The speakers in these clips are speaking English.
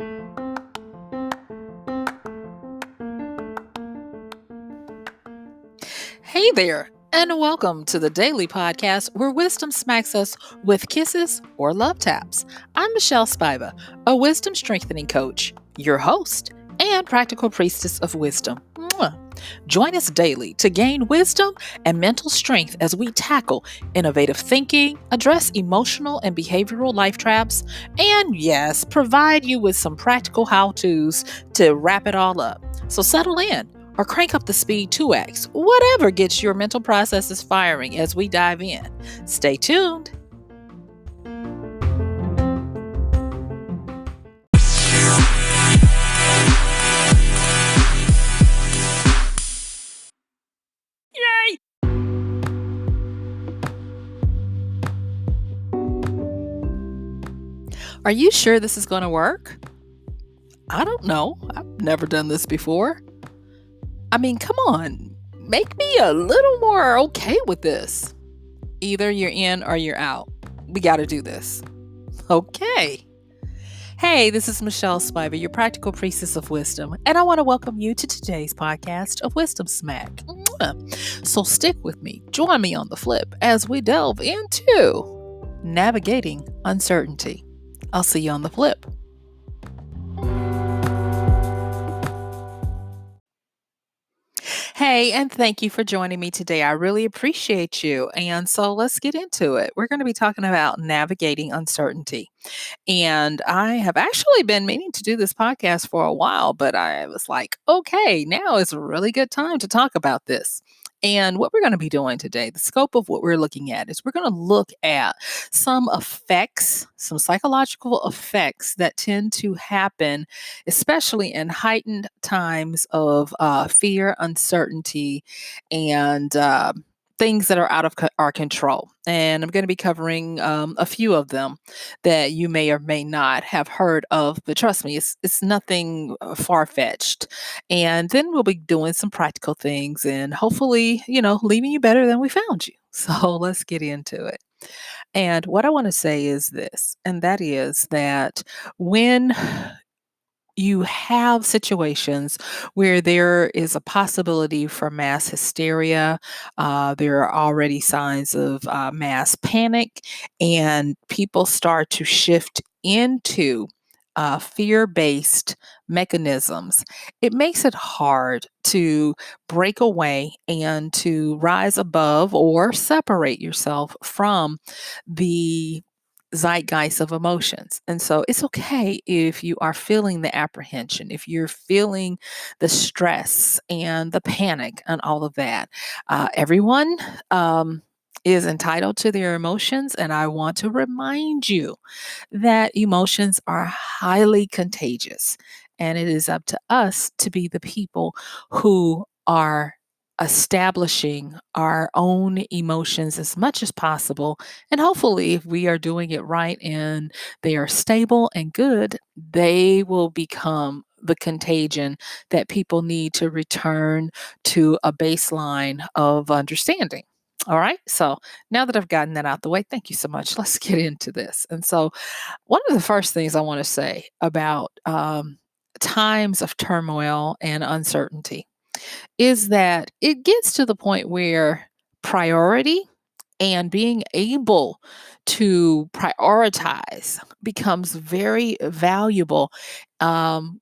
Hey there, and welcome to the daily podcast where wisdom smacks us with kisses or love taps. I'm MichelleSpiva, a wisdom strengthening coach, your host, and practical priestess of wisdom. Mwah. Join us daily to gain wisdom and mental strength as we tackle innovative thinking, address emotional and behavioral life traps, and yes, provide you with some practical how to's to wrap it all up. So settle in or crank up the speed 2x, whatever gets your mental processes firing as we dive in. Stay tuned. Yay! Are you sure this is going to work? I don't know. I've never done this before. I mean, come on. Make me a little more okay with this. Either you're in or you're out. We got to do this. Okay. Hey, this is MichelleSpiva, your practical priestess of wisdom, and I want to welcome you to today's podcast of Wisdom Smack. Mwah. So stick with me, join me on the flip as we delve into navigating uncertainty. I'll see you on the flip. Hey, and thank you for joining me today. I really appreciate you. And so let's get into it. We're going to be talking about navigating uncertainty. And I have actually been meaning to do this podcast for a while, but I was like, okay, now is a really good time to talk about this. And what we're going to be doing today, the scope of what we're looking at is we're going to look at some effects, some psychological effects that tend to happen, especially in heightened times of fear, uncertainty, and things that are out of our control. And I'm going to be covering a few of them that you may or may not have heard of, but trust me, it's nothing far-fetched. And then we'll be doing some practical things and hopefully, leaving you better than we found you. So let's get into it. And what I want to say is this, and that is that when you have situations where there is a possibility for mass hysteria. There are already signs of mass panic, and people start to shift into fear based mechanisms. It makes it hard to break away and to rise above or separate yourself from the zeitgeist of emotions. And so it's okay if you are feeling the apprehension, if you're feeling the stress and the panic and all of that. Everyone is entitled to their emotions. And I want to remind you that emotions are highly contagious. And it is up to us to be the people who are establishing our own emotions as much as possible. And hopefully, if we are doing it right and they are stable and good, they will become the contagion that people need to return to a baseline of understanding. All right. So now that I've gotten that out the way, thank you so much. Let's get into this. And so, one of the first things I want to say about times of turmoil and uncertainty is that it gets to the point where priority and being able to prioritize becomes very valuable um,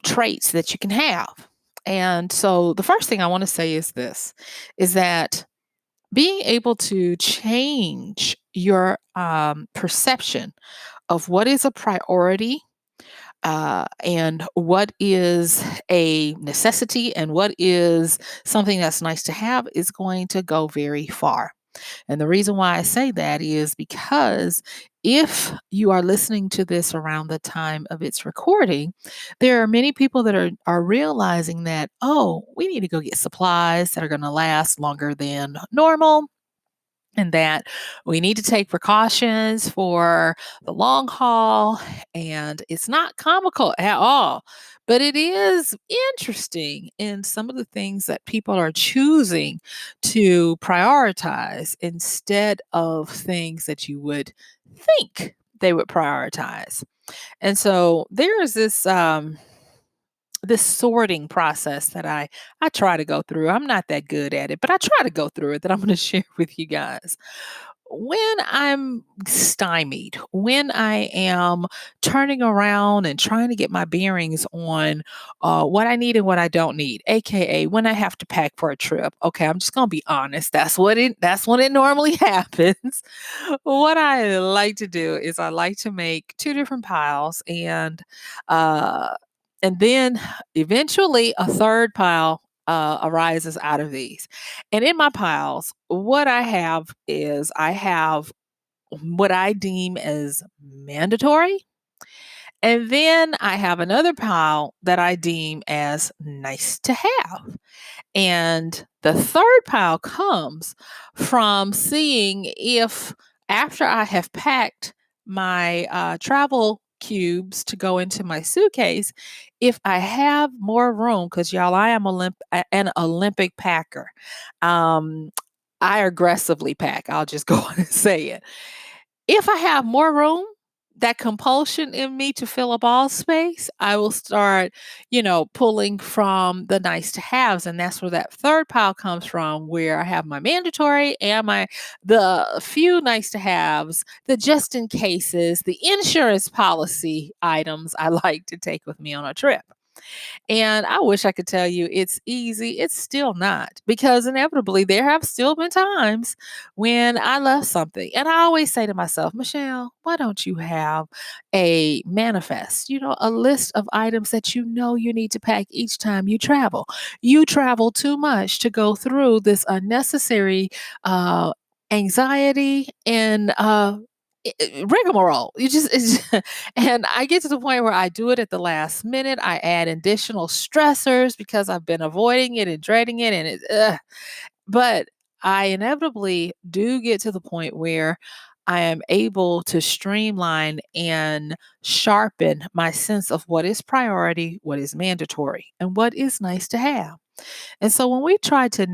traits that you can have. And so the first thing I want to say is this is that being able to change your perception of what is a priority and what is a necessity and what is something that's nice to have is going to go very far. And the reason why I say that is because if you are listening to this around the time of its recording, there are many people that are realizing that, oh, we need to go get supplies that are going to last longer than normal, and that we need to take precautions for the long haul. And it's not comical at all, but it is interesting in some of the things that people are choosing to prioritize instead of things that you would think they would prioritize. And so there is this sorting process that I try to go through. I'm not that good at it, but I try to go through it that I'm going to share with you guys. When I'm stymied, when I am turning around and trying to get my bearings on what I need and what I don't need, aka when I have to pack for a trip. Okay, I'm just gonna be honest. That's when it normally happens. What I like to do is I like to make two different piles uh and then eventually a third pile arises out of these. And in my piles, what I have is I have what I deem as mandatory. And then I have another pile that I deem as nice to have. And the third pile comes from seeing if, after I have packed my travel cubes to go into my suitcase, if I have more room, because y'all, I am an Olympic packer. Um, I aggressively pack. I'll just go on and say it. If I have more room, that compulsion in me to fill up all space, I will start, pulling from the nice to haves. And that's where that third pile comes from, where I have my mandatory and the few nice to haves, the just in cases, the insurance policy items I like to take with me on a trip. And I wish I could tell you it's easy. It's still not, because inevitably there have still been times when I left something. And I always say to myself, Michelle, why don't you have a manifest, a list of items that you need to pack each time you travel? You travel too much to go through this unnecessary anxiety and rigmarole. And I get to the point where I do it at the last minute. I add additional stressors because I've been avoiding it and dreading it, and but I inevitably do get to the point where I am able to streamline and sharpen my sense of what is priority, what is mandatory, and what is nice to have. And so when we try to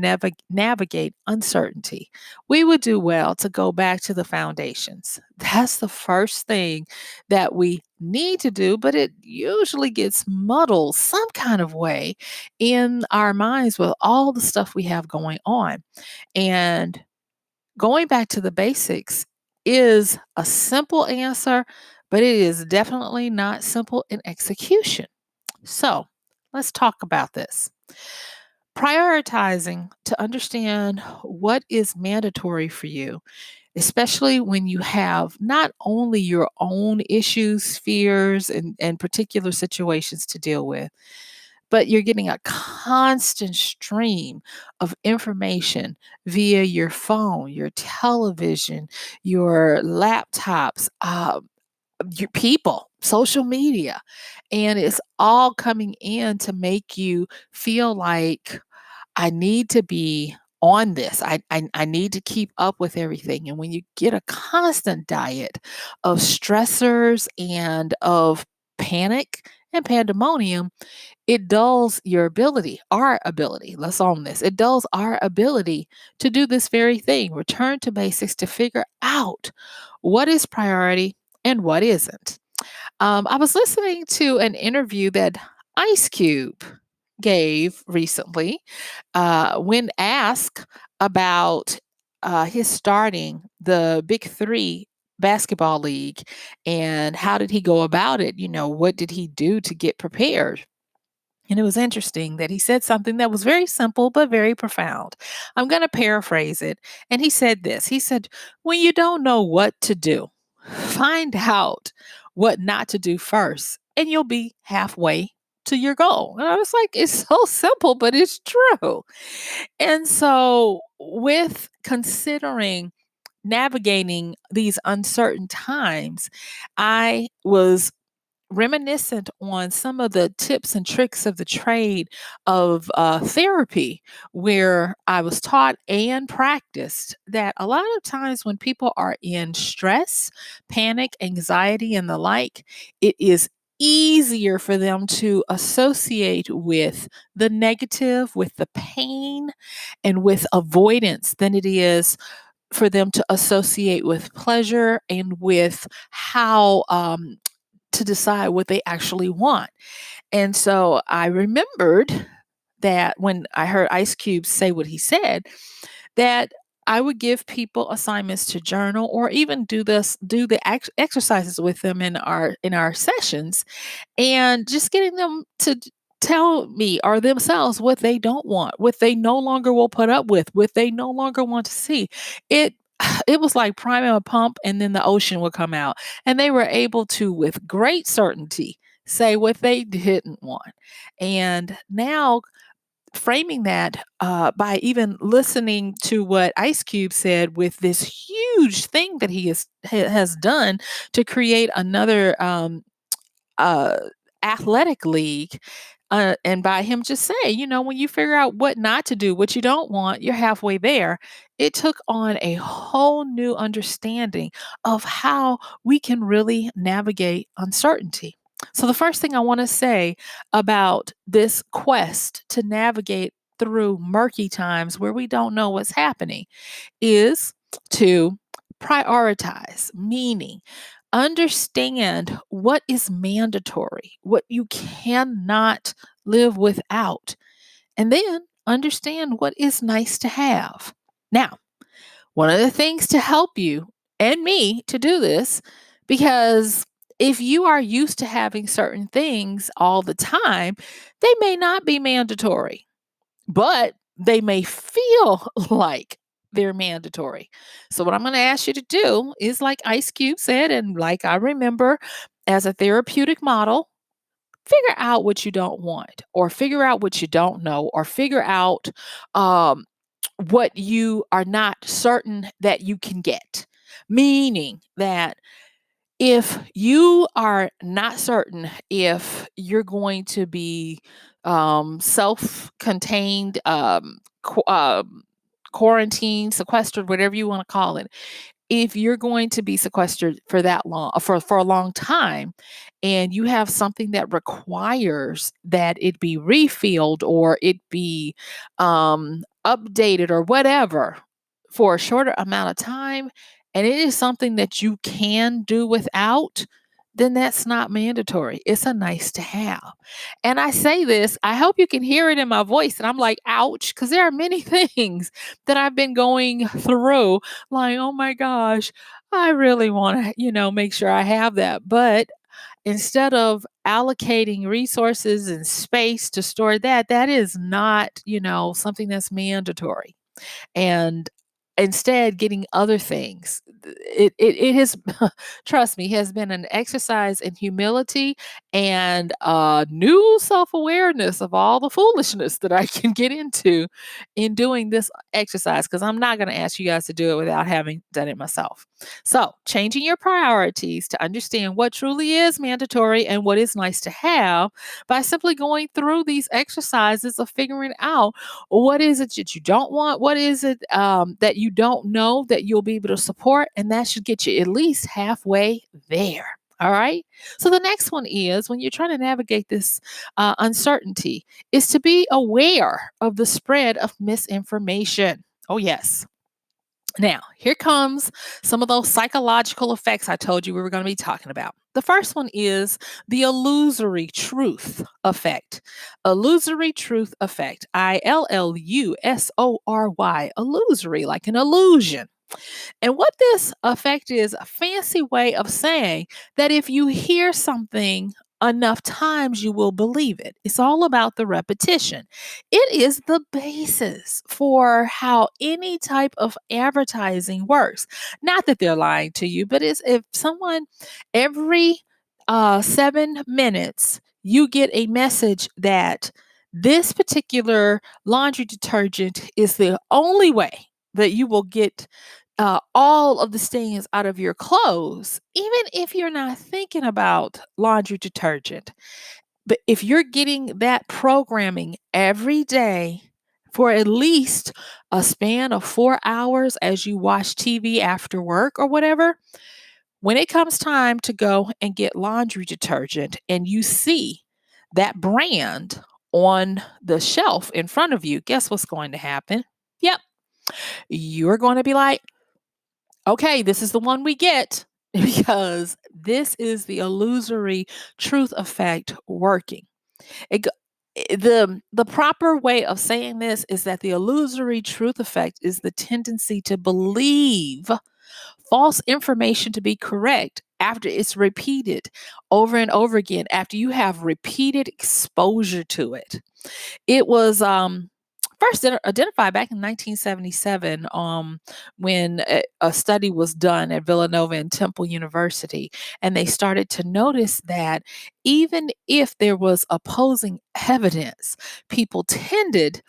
navigate uncertainty, we would do well to go back to the foundations. That's the first thing that we need to do, but it usually gets muddled some kind of way in our minds with all the stuff we have going on. And going back to the basics is a simple answer, but it is definitely not simple in execution. So let's talk about this. Prioritizing to understand what is mandatory for you, especially when you have not only your own issues, fears, and particular situations to deal with, but you're getting a constant stream of information via your phone, your television, your laptops, your people, social media. And it's all coming in to make you feel like I need to be on this. I need to keep up with everything. And when you get a constant diet of stressors and of panic and pandemonium, it dulls your ability, our ability. Let's own this. It dulls our ability to do this very thing. Return to basics to figure out what is priority and what isn't. I was listening to an interview that Ice Cube gave recently when asked about his starting the Big Three basketball league and how did he go about it? What did he do to get prepared? And it was interesting that he said something that was very simple but very profound. I'm going to paraphrase it. And he said this. He said, when you don't know what to do, find out what not to do first, and you'll be halfway to your goal. And I was like, it's so simple, but it's true. And so, with considering navigating these uncertain times, I was reminiscent on some of the tips and tricks of the trade of therapy, where I was taught and practiced that a lot of times when people are in stress, panic, anxiety, and the like, it is easier for them to associate with the negative, with the pain, and with avoidance than it is for them to associate with pleasure and with how to decide what they actually want. And so I remembered that when I heard Ice Cube say what he said, that I would give people assignments to journal or even do the exercises with them in our sessions, and just getting them to tell me or themselves what they don't want, what they no longer will put up with, what they no longer want to see. It it was like priming a pump and then the ocean would come out, and they were able to with great certainty say what they didn't want. And now framing that by even listening to what Ice Cube said with this huge thing that has done to create another uh, athletic league. And by him just saying, when you figure out what not to do, what you don't want, you're halfway there. It took on a whole new understanding of how we can really navigate uncertainty. So, the first thing I want to say about this quest to navigate through murky times where we don't know what's happening is to prioritize, meaning understand what is mandatory, what you cannot live without, and then understand what is nice to have. Now, one of the things to help you and me to do this, because if you are used to having certain things all the time, they may not be mandatory, but they may feel like they're mandatory. So, what I'm going to ask you to do is, like Ice Cube said, and like I remember as a therapeutic model, figure out what you don't want, or figure out what you don't know, or figure out um, what you are not certain that you can get. Meaning that if you are not certain if you're going to be self contained, quarantined, sequestered, whatever you want to call it, if you're going to be sequestered for that long, for a long time, and you have something that requires that it be refilled or it be updated or whatever for a shorter amount of time, and it is something that you can do without, then that's not mandatory. It's a nice to have. And I say this, I hope you can hear it in my voice. And I'm like, ouch, because there are many things that I've been going through, like, oh my gosh, I really want to, make sure I have that. But instead of allocating resources and space to store that, that is not, something that's mandatory. And instead getting other things. It has trust me, has been an exercise in humility and new self-awareness of all the foolishness that I can get into in doing this exercise, because I'm not going to ask you guys to do it without having done it myself. So, changing your priorities to understand what truly is mandatory and what is nice to have by simply going through these exercises of figuring out what is it that you don't want, what is it that you don't know that you'll be able to support, and that should get you at least halfway there. All right. So the next one is, when you're trying to navigate this uncertainty, is to be aware of the spread of misinformation. Oh, yes. Now, here comes some of those psychological effects I told you we were going to be talking about. The first one is the illusory truth effect. Illusory truth effect. Illusory. Illusory, like an illusion. And what this effect is, a fancy way of saying that if you hear something enough times, you will believe it. It's all about the repetition. It is the basis for how any type of advertising works. Not that they're lying to you, but it's if someone every 7 minutes you get a message that this particular laundry detergent is the only way that you will get all of the stains out of your clothes, even if you're not thinking about laundry detergent. But if you're getting that programming every day for at least a span of 4 hours as you watch TV after work or whatever, when it comes time to go and get laundry detergent and you see that brand on the shelf in front of you, guess what's going to happen? Yep. You're going to be like, okay, this is the one we get. because this is the illusory truth effect working. It, go- the proper way of saying this is that the illusory truth effect is the tendency to believe false information to be correct after it's repeated over and over again, after you have repeated exposure to it. It was first identified back in 1977, when a study was done at Villanova and Temple University, and they started to notice that even if there was opposing evidence, people tended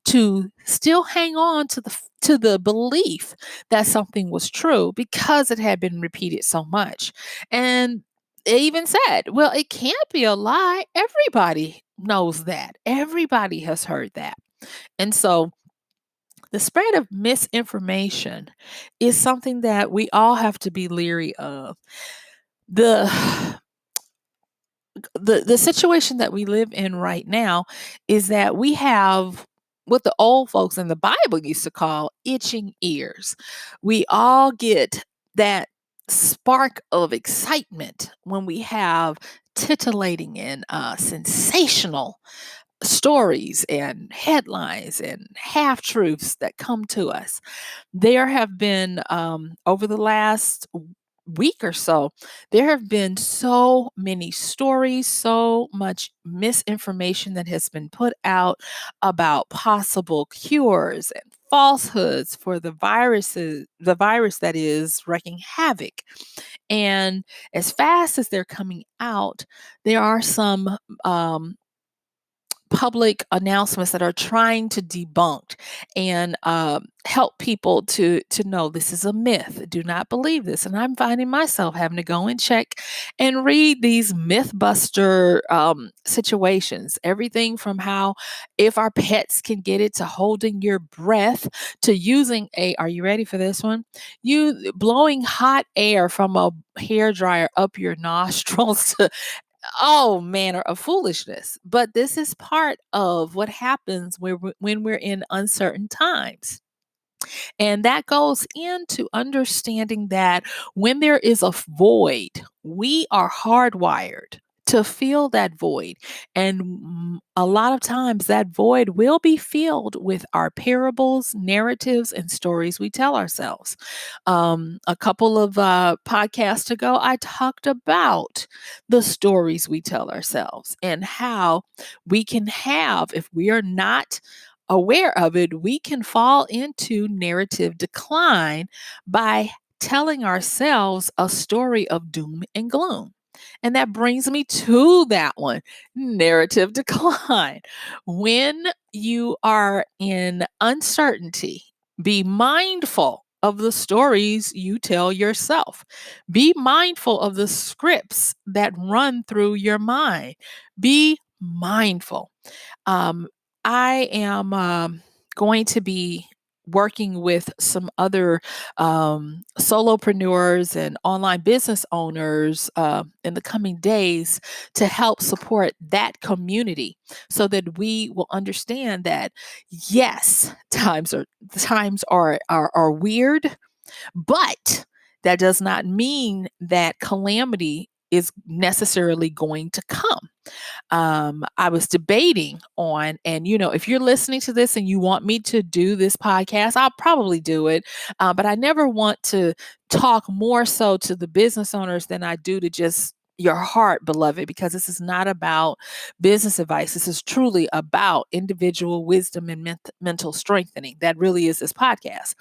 to still hang on to the belief that something was true because it had been repeated so much. And they even said, well, it can't be a lie. Everybody knows that. Everybody has heard that. And so the spread of misinformation is something that we all have to be leery of. The the situation that we live in right now is that we have what the old folks in the Bible used to call itching ears. We all get that spark of excitement when we have titillating and sensational stories and headlines and half truths that come to us. There have been, over the last week or so, there have been so many stories, so much misinformation that has been put out about possible cures and falsehoods for the virus that is wreaking havoc. And as fast as they're coming out, there are some public announcements that are trying to debunk and help people to know this is a myth. Do not believe this. And I'm finding myself having to go and check and read these mythbuster situations. Everything from how if our pets can get it to holding your breath to using a. Are you ready for this one? You blowing hot air from a hair dryer up your nostrils to all manner of foolishness. But this is part of what happens when we're in uncertain times. And that goes into understanding that when there is a void, we are hardwired to fill that void. And a lot of times that void will be filled with our parables, narratives, and stories we tell ourselves. A couple of podcasts ago, I talked about the stories we tell ourselves and how we can have, if we are not aware of it, we can fall into narrative decline by telling ourselves a story of doom and gloom. And that brings me to that one, narrative decline. When you are in uncertainty, be mindful of the stories you tell yourself. Be mindful of the scripts that run through your mind. Be mindful. Um, I am going to be working with some other solopreneurs and online business owners in the coming days to help support that community so that we will understand that yes, times are weird, but that does not mean that calamity is necessarily going to come. I was debating on, and if you're listening to this and you want me to do this podcast, I'll probably do it. But I never want to talk more so to the business owners than I do to just your heart, beloved, because this is not about business advice. This is truly about individual wisdom and mental strengthening. That really is this podcast.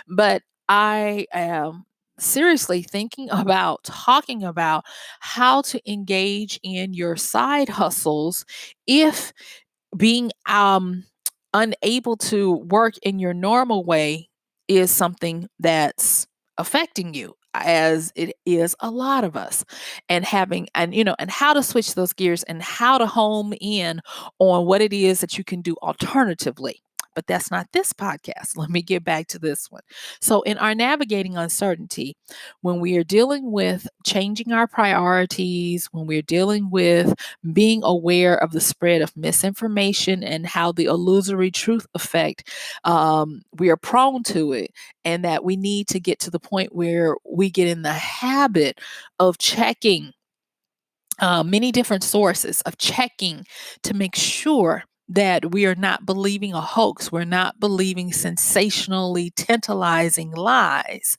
But I am seriously thinking about talking about how to engage in your side hustles if being unable to work in your normal way is something that's affecting you, as it is a lot of us, and having and how to switch those gears and how to home in on what it is that you can do alternatively. But that's not this podcast. Let me get back to this one. So, in our navigating uncertainty, when we are dealing with changing our priorities, when we're dealing with being aware of the spread of misinformation and how the illusory truth effect, we are prone to it, and that we need to get to the point where we get in the habit of checking many different sources, of checking to make sure that we are not believing a hoax, we're not believing sensationally tantalizing lies,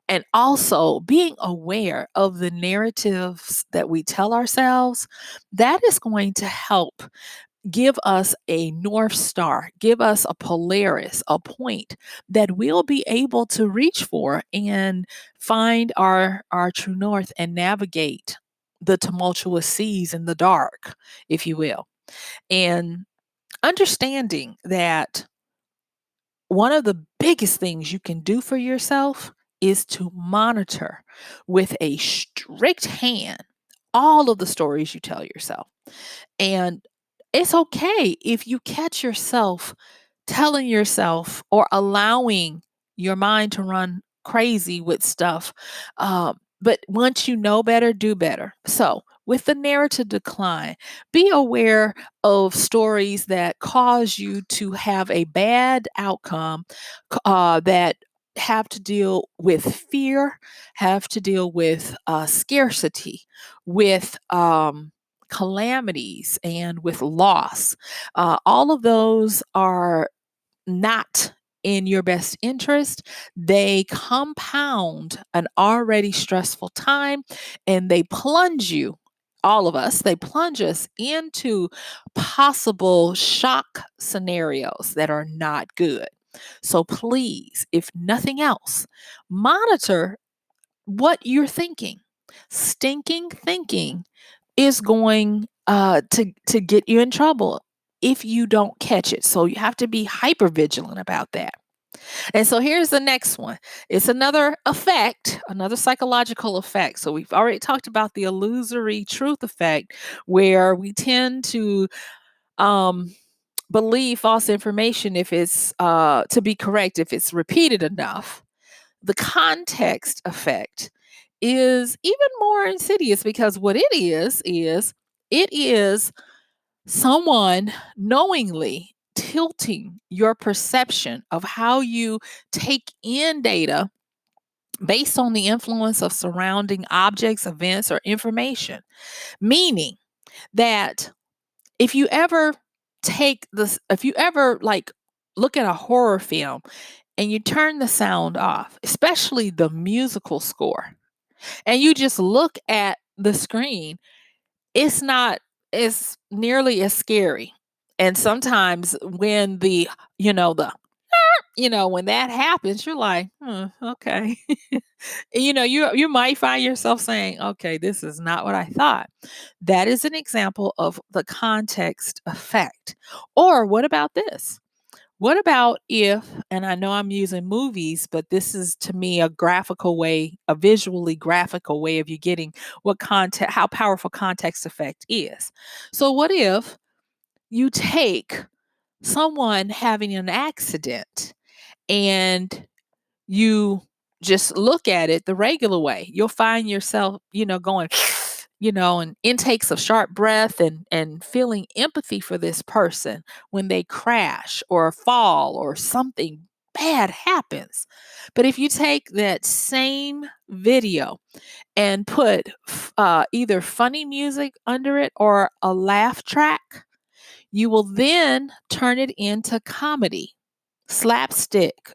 and also being aware of the narratives that we tell ourselves. That is going to help give us a North Star, give us a Polaris, a point that we'll be able to reach for and find our true north and navigate the tumultuous seas in the dark, if you will. And understanding that one of the biggest things you can do for yourself is to monitor with a strict hand all of the stories you tell yourself. And it's okay if you catch yourself telling yourself or allowing your mind to run crazy with stuff. But once you know better, do better. So, with the narrative decline, be aware of stories that cause you to have a bad outcome, that have to deal with fear, have to deal with scarcity, with calamities, and with loss. All of those are not in your best interest. They compound an already stressful time, and they plunge you, all of us, they plunge us into possible shock scenarios that are not good. So please, if nothing else, monitor what you're thinking. Stinking thinking is going to get you in trouble if you don't catch it. So you have to be hyper vigilant about that. And so here's the next one. It's another effect, another psychological effect. So we've already talked about the illusory truth effect, where we tend to um, believe false information if it's to be correct, if it's repeated enough. The context effect is even more insidious, because what it is someone knowingly tilting your perception of how you take in data based on the influence of surrounding objects, events, or information. Meaning that if you ever if you ever like look at a horror film and you turn the sound off, especially the musical score, and you just look at the screen, it's not as nearly as scary. And sometimes when when that happens, you're like, okay. You might find yourself saying, okay, this is not what I thought. That is an example of the context effect. Or what about this? What about if, and I know I'm using movies, but this is to me a graphical way, a visually graphical way of you getting how powerful context effect is. So what if you take someone having an accident and you just look at it the regular way? You'll find yourself, going, and intakes of sharp breath, and feeling empathy for this person when they crash or fall or something bad happens. But if you take that same video and put either funny music under it or a laugh track, you will then turn it into comedy, slapstick,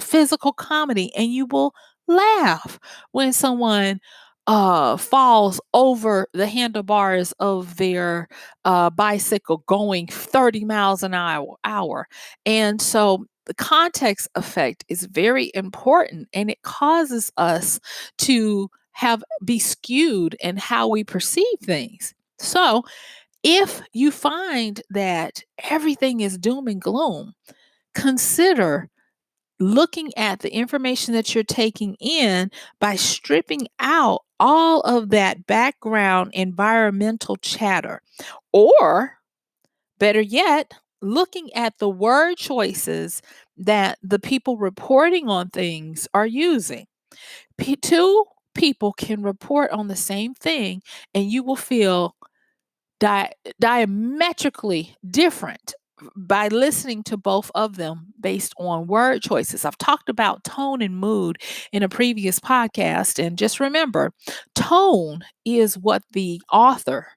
physical comedy, and you will laugh when someone falls over the handlebars of their bicycle going 30 miles an hour. And so the context effect is very important, and it causes us to be skewed in how we perceive things. So if you find that everything is doom and gloom, consider looking at the information that you're taking in by stripping out all of that background environmental chatter. Or better yet, looking at the word choices that the people reporting on things are using. Two people can report on the same thing, and you will feel di- diametrically different by listening to both of them based on word choices. I've talked about tone and mood in a previous podcast, and just remember, tone is what the author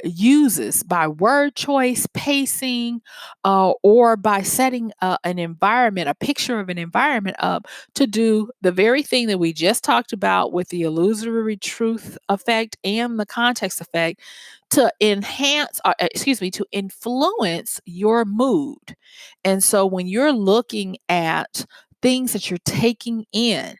uses by word choice, pacing, or by setting an environment, a picture of an environment up to do the very thing that we just talked about with the illusory truth effect and the context effect to enhance, excuse me, to influence your mood. And so when you're looking at things that you're taking in,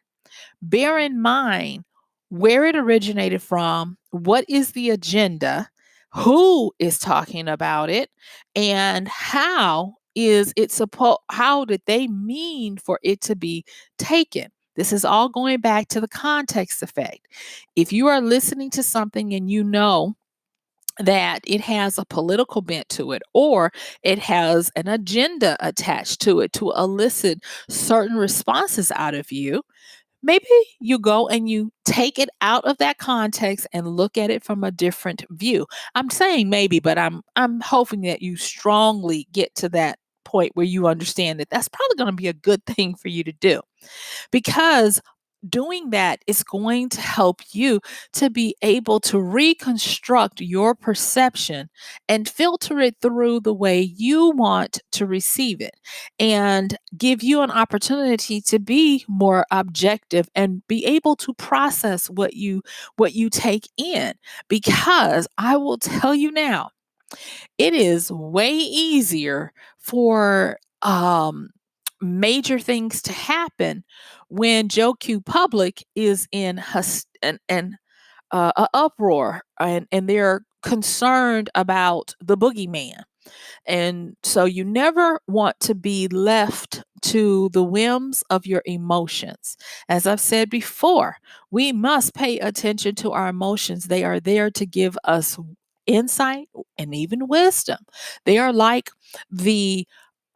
bear in mind where it originated from, what is the agenda, who is talking about it, and how did they mean for it to be taken. This is all going back to the context effect. If you are listening to something and you know that it has a political bent to it, or it has an agenda attached to it to elicit certain responses out of you, maybe you go and you take it out of that context and look at it from a different view. I'm saying maybe, but I'm hoping that you strongly get to that point where you understand that that's probably going to be a good thing for you to do, because doing that is going to help you to be able to reconstruct your perception and filter it through the way you want to receive it, and give you an opportunity to be more objective and be able to process what you take in. Because I will tell you now, it is way easier for major things to happen when Joe Q Public is in a uproar, and they're concerned about the boogeyman. And so you never want to be left to the whims of your emotions. As I've said before, we must pay attention to our emotions. They are there to give us insight and even wisdom. They are like the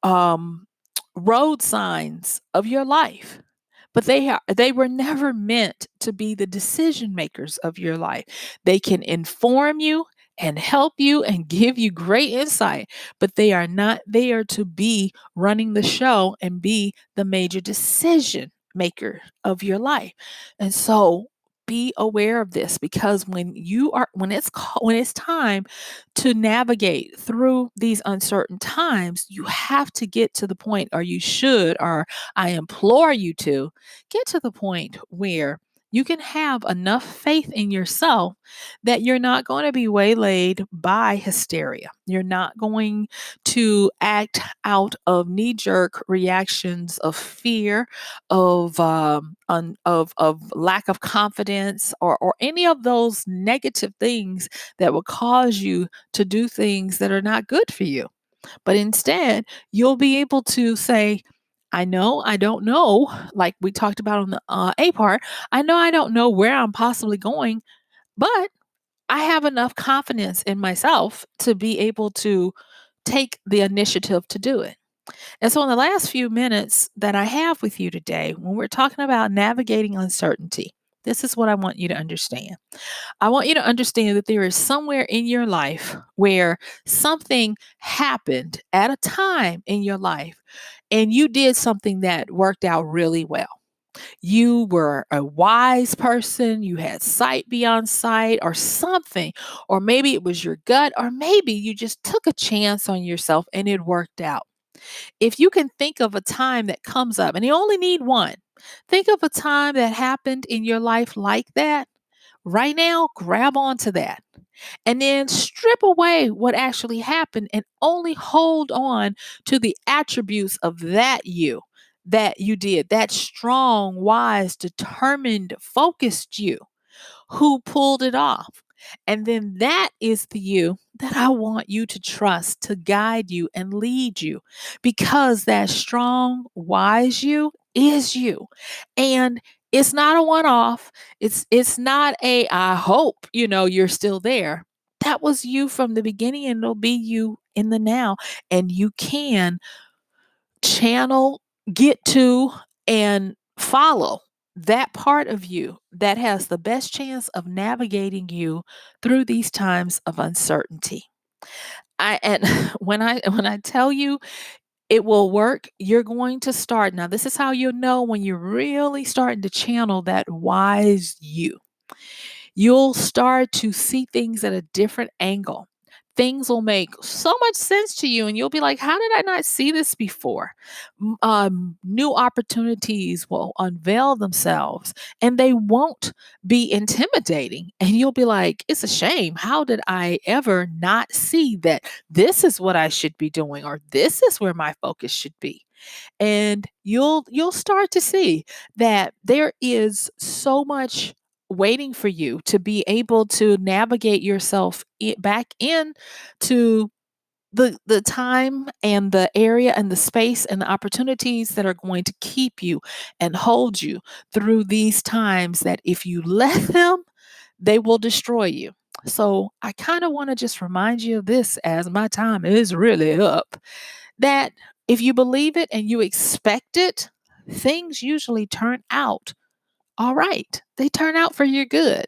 um, road signs of your life, but they were never meant to be the decision makers of your life. They can inform you and help you and give you great insight, but they are not there to be running the show and be the major decision maker of your life. And so be aware of this, because when it's time to navigate through these uncertain times, you have to get to the point, or you should, or I implore you to get to the point where you can have enough faith in yourself that you're not going to be waylaid by hysteria. You're not going to act out of knee-jerk reactions of fear, of lack of confidence, or any of those negative things that will cause you to do things that are not good for you. But instead, you'll be able to say, I know I don't know, like we talked about on the A part, I know I don't know where I'm possibly going, but I have enough confidence in myself to be able to take the initiative to do it. And so, in the last few minutes that I have with you today, when we're talking about navigating uncertainty, this is what I want you to understand. I want you to understand that there is somewhere in your life where something happened at a time in your life, and you did something that worked out really well. You were a wise person, you had sight beyond sight, or something, or maybe it was your gut, or maybe you just took a chance on yourself and it worked out. If you can think of a time that comes up, and you only need one, think of a time that happened in your life like that. Right now, grab onto that and then strip away what actually happened and only hold on to the attributes of that you did, that strong, wise, determined, focused you who pulled it off. And then that is the you that I want you to trust to guide you and lead you, because that strong, wise you is you. And it's not a one off. It's not a I hope, you're still there. That was you from the beginning, and it'll be you in the now, and you can channel, get to, and follow that part of you that has the best chance of navigating you through these times of uncertainty. I and when I tell you it will work, you're going to start. Now, this is how you'll know when you're really starting to channel that wise you. You'll start to see things at a different angle. Things will make so much sense to you, and you'll be like, how did I not see this before? New opportunities will unveil themselves, and they won't be intimidating. And you'll be like, it's a shame. How did I ever not see that this is what I should be doing, or this is where my focus should be? And you'll start to see that there is so much waiting for you to be able to navigate yourself back in to the time and the area and the space and the opportunities that are going to keep you and hold you through these times that if you let them, they will destroy you. So I kind of want to just remind you of this as my time is really up, that if you believe it and you expect it, things usually turn out all right. They turn out for your good.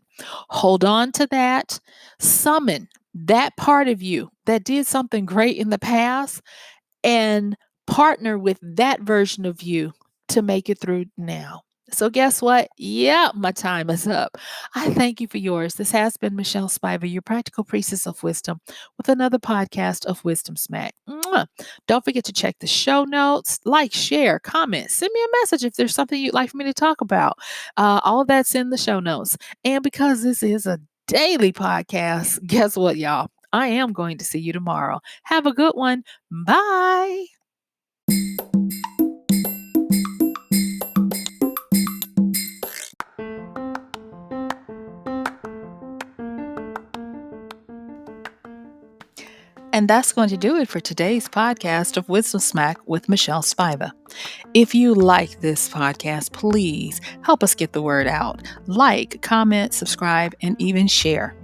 Hold on to that. Summon that part of you that did something great in the past and partner with that version of you to make it through now. So, guess what? Yeah, my time is up. I thank you for yours. This has been MichelleSpiva, your practical priestess of wisdom, with another podcast of Wisdom Smack. Mwah. Don't forget to check the show notes, like, share, comment, send me a message if there's something you'd like for me to talk about. All of that's in the show notes. And because this is a daily podcast, guess what, y'all? I am going to see you tomorrow. Have a good one. Bye. And that's going to do it for today's podcast of Wisdom Smack with MichelleSpiva. If you like this podcast, please help us get the word out. Like, comment, subscribe, and even share.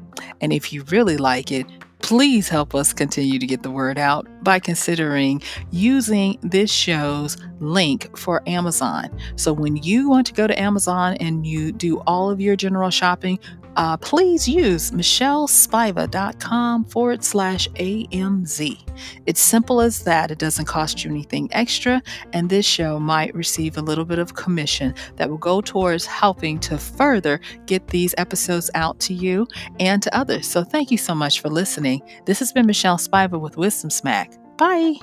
And if you really like it, please help us continue to get the word out by considering using this show's link for Amazon. So when you want to go to Amazon and you do all of your general shopping, please use MichelleSpiva.com/AMZ. It's simple as that. It doesn't cost you anything extra, and this show might receive a little bit of commission that will go towards helping to further get these episodes out to you and to others. So thank you so much for listening. This has been MichelleSpiva with Wisdom Smack. Bye.